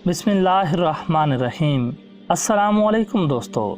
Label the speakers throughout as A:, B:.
A: बिस्मिल्लाहिर्रहमानिर्रहीम। अस्सलामुअलैकुम दोस्तों।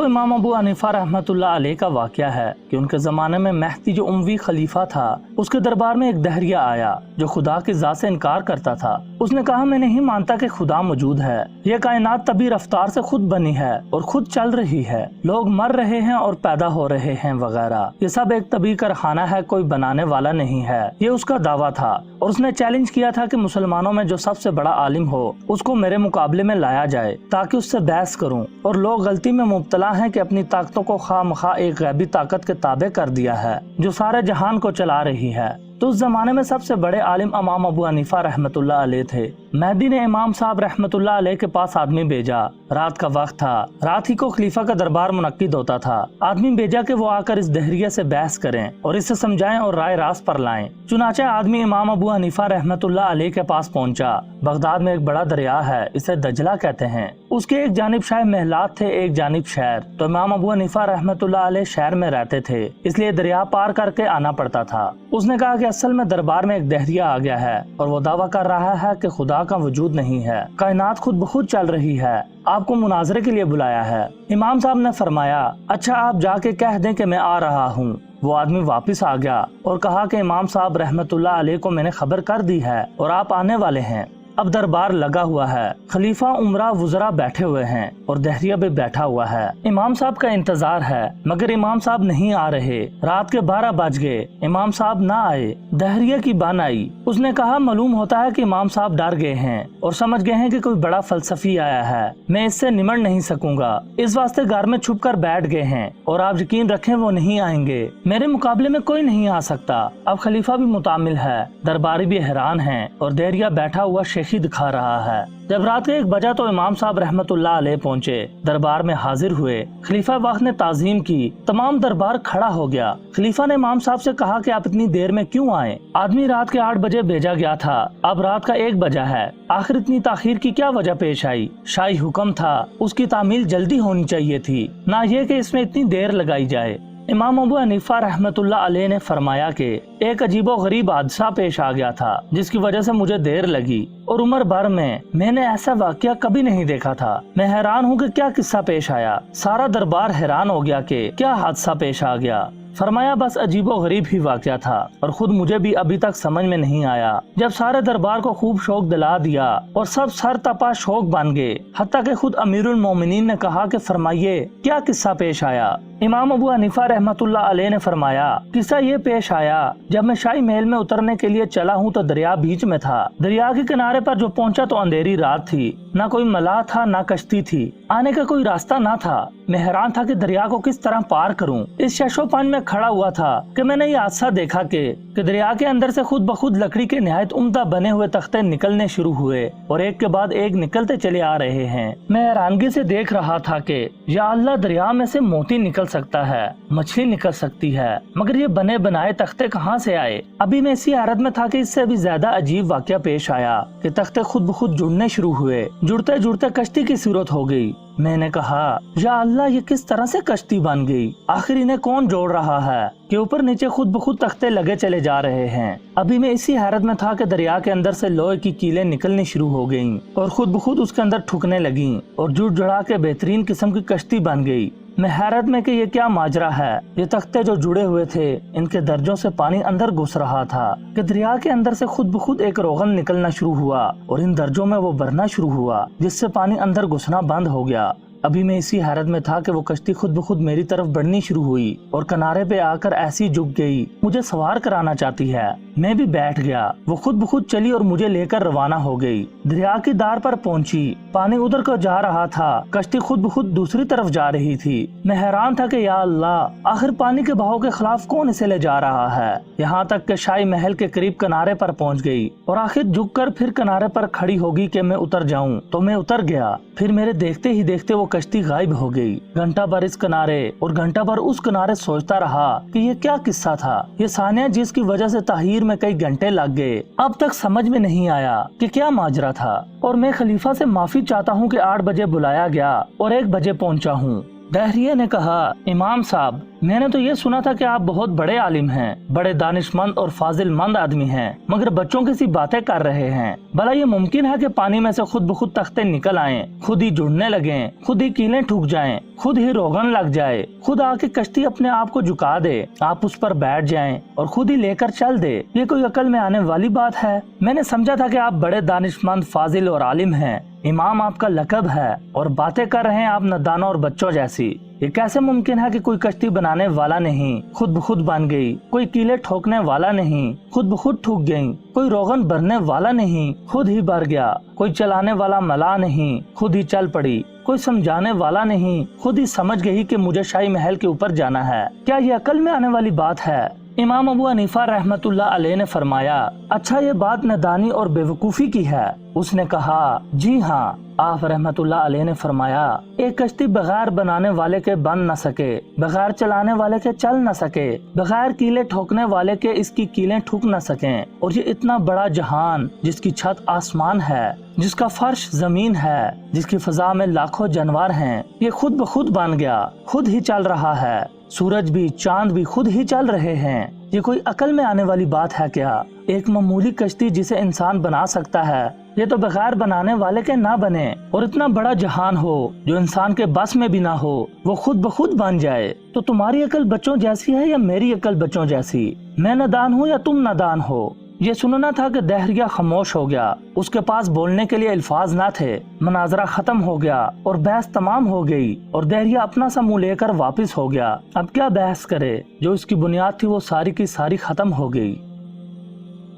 A: इमाम अबू हनीफा रहमतुल्लाह अलैह का वाक़या है कि उनके ज़माने में महदी जो उमवी खलीफा था, उसके दरबार में एक दहरिया आया जो खुदा की ज़ात से इनकार करता था। उसने कहा, मैं नहीं मानता कि खुदा मौजूद है। यह कायनात तभी रफ्तार से खुद बनी है और खुद चल रही है। लोग मर रहे हैं और पैदा हो रहे हैं वगैरह। ये सब एक तभी कारखाना है, कोई बनाने वाला नहीं है। ये उसका दावा था और उसने चैलेंज किया था कि मुसलमानों में जो सबसे बड़ा आलिम हो उसको मेरे मुकाबले में लाया जाए ताकि उससे बहस करूं। और लोग गलती में मुब्तला हैं कि अपनी ताकतों को खामखा एक गैबी ताकत के ताबे कर दिया है जो सारे जहान को चला रही है। तो उस जमाने में सबसे बड़े आलिम इमाम अबू हनीफा रहमतुल्लाह अलैह थे। महदी ने इमाम साहब रहमतुल्लाह अलैह के पास आदमी भेजा। रात का वक्त था, रात ही को खलीफा का दरबार मुनक्किद होता था। आदमी भेजा कि वो आकर इस दहरिया से बहस करें और इसे समझाएं और राय रास्त पर लाएं। चुनाचे आदमी इमाम अबू हनीफा रहमतुल्लाह अलैह के पास पहुंचा। बगदाद में एक बड़ा दरिया है, इसे दजला कहते हैं। उसके एक जानिब शायद महलात थे, एक जानिब शहर। तो इमाम अबू हनीफा रहमतुल्लाह अलैह शहर में रहते थे, इसलिए दरिया पार करके आना पड़ता था। उसने कहा कि असल में दरबार में एक दहरिया आ गया है और वो दावा कर रहा है कि खुदा का वजूद नहीं है, कायनात खुद ब खुद चल रही है, आपको मुनाजरे के लिए बुलाया है। इमाम साहब ने फरमाया, अच्छा आप जाके कह दें कि मैं आ रहा हूँ। वो आदमी वापस आ गया और कहा कि इमाम साहब रहमतुल्लाह अलैह को मैंने खबर कर दी है और आप आने वाले हैं। अब दरबार लगा हुआ है, खलीफा उमरा वुज़रा बैठे हुए हैं और दहरिया भी बैठा हुआ है। इमाम साहब का इंतजार है मगर इमाम साहब नहीं आ रहे। रात के 12 बज गए, इमाम साहब ना आए। दहरिया की बान आई। उसने कहा, मालूम होता है कि इमाम साहब डर गए हैं और समझ गए हैं कि कोई बड़ा फलसफी आया है, मैं इससे निमट नहीं सकूंगा, इस वास्ते घर में छुप कर बैठ गए हैं और आप यकीन रखें वो नहीं आएंगे। मेरे मुकाबले में कोई नहीं आ सकता। अब खलीफा भी मुतामिल है, दरबारी भी हैरान है और दहरिया बैठा हुआ ही दिखा रहा है। जब रात के 1 बजा तो इमाम साहब रहमतुल्लाह अलैह पहुंचे, दरबार में हाजिर हुए। खलीफा वक्त ने ताजीम की, तमाम दरबार खड़ा हो गया। खलीफा ने इमाम साहब से कहा कि आप इतनी देर में क्यों आए? आदमी रात के 8 बजे भेजा गया था, अब रात का 1 बजा है, आखिर इतनी ताखीर की क्या वजह पेश आई? शाही हुक्म था, उसकी तामील जल्दी होनी चाहिए थी, ना ये कि इसमें इतनी देर लगाई जाए। इमाम अबू हनीफा रहमतुल्लाह अलैह ने फरमाया कि एक अजीबो गरीब हादसा पेश आ गया था जिसकी वजह से मुझे देर लगी और उम्र भर में मैंने ऐसा वाक़या कभी नहीं देखा था। मैं हैरान हूँ कि क्या किस्सा पेश आया। सारा दरबार हैरान हो गया कि क्या हादसा पेश आ गया। फरमाया, बस अजीबो गरीब ही वाक़या था और खुद मुझे भी अभी तक समझ में नहीं आया। जब सारे दरबार को खूब शौक दिला दिया और सब सर तपा शौक बन गए, हत्ता कि खुद अमीरुल मोमिनीन ने कहा कि फरमाइए क्या किस्सा पेश आया। इमाम अबू हनीफा रहमतुल्लाह अलैह ने फरमाया, किस्सा ये पेश आया, जब मैं शाही महल में उतरने के लिए चला हूँ तो दरिया बीच में था। दरिया के किनारे पर जो पहुँचा तो अंधेरी रात थी, ना कोई मलाह था ना कश्ती थी, आने का कोई रास्ता ना था। मैं हैरान था कि दरिया को किस तरह पार करूं। इस शशोपान में खड़ा हुआ था कि मैंने ये हादसा देखा कि दरिया के अंदर से खुद ब खुद लकड़ी के निहायत उम्दा बने हुए तख्ते निकलने शुरू हुए और एक के बाद एक निकलते चले आ रहे हैं। मैं हैरानगी से देख रहा था कि या अल्लाह, दरिया में से मोती निकल सकता है, मछली निकल सकती है, मगर ये बने बनाए तख्ते कहाँ से आए? अभी मैं इसी हैरत में था कि इससे भी ज्यादा अजीब वाक़या पेश आया कि तख्ते खुद ब खुद जुड़ने शुरू हुए। जुड़ते जुड़ते कश्ती की सूरत हो गई। मैंने कहा, या अल्लाह, ये किस तरह से कश्ती बन गई? आखिर इन्हें कौन जोड़ रहा है कि ऊपर नीचे खुद ब खुद तख्ते लगे चले जा रहे हैं। अभी मैं इसी हैरत में था कि दरिया के अंदर से लोहे की कीलें निकलनी शुरू हो गईं और खुद ब खुद उसके अंदर ठुकने लगीं और जुड़ जुड़ा के बेहतरीन किस्म की कश्ती बन गई। मैं हैरत में कि ये क्या माजरा है। ये तख्ते जो जुड़े हुए थे, इनके दर्जों से पानी अंदर घुस रहा था कि दरिया के अंदर से खुद ब खुद एक रोगन निकलना शुरू हुआ और इन दर्जों में वो भरना शुरू हुआ जिससे पानी अंदर घुसना बंद हो गया। अभी मैं इसी हैरत में था कि वो कश्ती खुद ब खुद मेरी तरफ बढ़नी शुरू हुई और किनारे पे आकर ऐसी झुक गई, मुझे सवार कराना चाहती है। मैं भी बैठ गया। वो खुद ब खुद चली और मुझे लेकर रवाना हो गई। दरिया की धार पर पहुंची, पानी उधर को जा रहा था, कश्ती खुद ब खुद दूसरी तरफ जा रही थी। मैं हैरान था कि या अल्लाह, आखिर पानी के बहाव के खिलाफ कौन इसे ले जा रहा है। यहाँ तक कि शाही महल के करीब किनारे पर पहुँच गई और आखिर झुक कर फिर किनारे पर खड़ी होगी कि मैं उतर जाऊँ, तो मैं उतर गया। फिर मेरे देखते ही देखते वो कश्ती गायब हो गई। घंटा भर इस किनारे और घंटा भर उस किनारे सोचता रहा कि ये क्या किस्सा था। ये सानिया जिसकी वजह से ताहीर में कई घंटे लग गए, अब तक समझ में नहीं आया कि क्या माजरा था। और मैं खलीफा से माफी चाहता हूँ कि 8 बजे बुलाया गया और 1 बजे पहुँचा हूँ। दहरिये ने कहा, इमाम साहब, मैंने तो ये सुना था कि आप बहुत बड़े आलिम हैं, बड़े दानिशमंद और फाजिलमंद आदमी हैं, मगर बच्चों की सी बातें कर रहे हैं। भला ये मुमकिन है कि पानी में से खुद ब खुद तख्ते निकल आएं, खुद ही जुड़ने लगें, खुद ही कीलें ठुक जाएं, खुद ही रोगन लग जाए, खुद आके कश्ती अपने आप को झुका दे, आप उस पर बैठ जाएं और खुद ही लेकर चल दे? ये कोई अकल में आने वाली बात है? मैंने समझा था कि आप बड़े दानिशमंद, फाजिल और आलिम हैं। इमाम आपका लकब है और बातें कर रहे हैं आप नादानों और बच्चों जैसी। ये कैसे मुमकिन है कि कोई कश्ती बनाने वाला नहीं, खुद ब खुद बन गई, कोई कीले ठोकने वाला नहीं, खुद ब खुद ठुक गई, कोई रोगन भरने वाला नहीं, खुद ही भर गया, कोई चलाने वाला मला नहीं, खुद ही चल पड़ी, कोई समझाने वाला नहीं, खुद ही समझ गई कि मुझे शाही महल के ऊपर जाना है। क्या ये अकल में आने वाली बात है? इमाम अबू हनीफा रहमतुल्लाह अलैह ने फरमाया, अच्छा ये बात नादानी और बेवकूफ़ी की है। उसने कहा, जी हाँ। आप रहमतुल्लाह अलैह ने फरमाया, एक कश्ती बगैर बनाने वाले के बन न सके, बगैर चलाने वाले के चल न सके, बगैर कीले ठोकने वाले के इसकी कीलें ठुक न सकें। और ये इतना बड़ा जहान, जिसकी छत आसमान है, जिसका फर्श जमीन है, जिसकी फिजा में लाखों जानवर हैं, ये खुद ब खुद बन गया, खुद ही चल रहा है। सूरज भी, चांद भी खुद ही चल रहे हैं। ये कोई अकल में आने वाली बात है क्या? एक मामूली कश्ती जिसे इंसान बना सकता है, ये तो बगैर बनाने वाले के ना बने। और इतना बड़ा जहान हो जो इंसान के बस में भी ना हो, वो खुद ब खुद बन जाए। तो तुम्हारी अकल बच्चों जैसी है या मेरी अकल बच्चों जैसी? मैं नादान हूँ या तुम नादान हो? ये सुनना था कि दहरिया खामोश हो गया, उसके पास बोलने के लिए अल्फाज ना थे। मनाजरा खत्म हो गया और बहस तमाम हो गई और दहरिया अपना सा मुंह लेकर वापस हो गया। अब क्या बहस करे? जो इसकी बुनियाद थी वो सारी की सारी खत्म हो गई।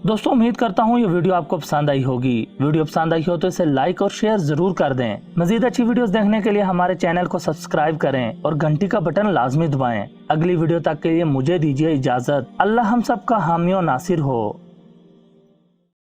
A: दोस्तों, उम्मीद करता हूँ ये वीडियो आपको पसंद आई होगी। वीडियो पसंद आई हो तो इसे लाइक और शेयर जरूर कर दें। मजीद अच्छी वीडियोस देखने के लिए हमारे चैनल को सब्सक्राइब करें और घंटी का बटन लाजमी दबाएं। अगली वीडियो तक के लिए मुझे दीजिए इजाजत। अल्लाह हम सब का हामी और नासिर हो।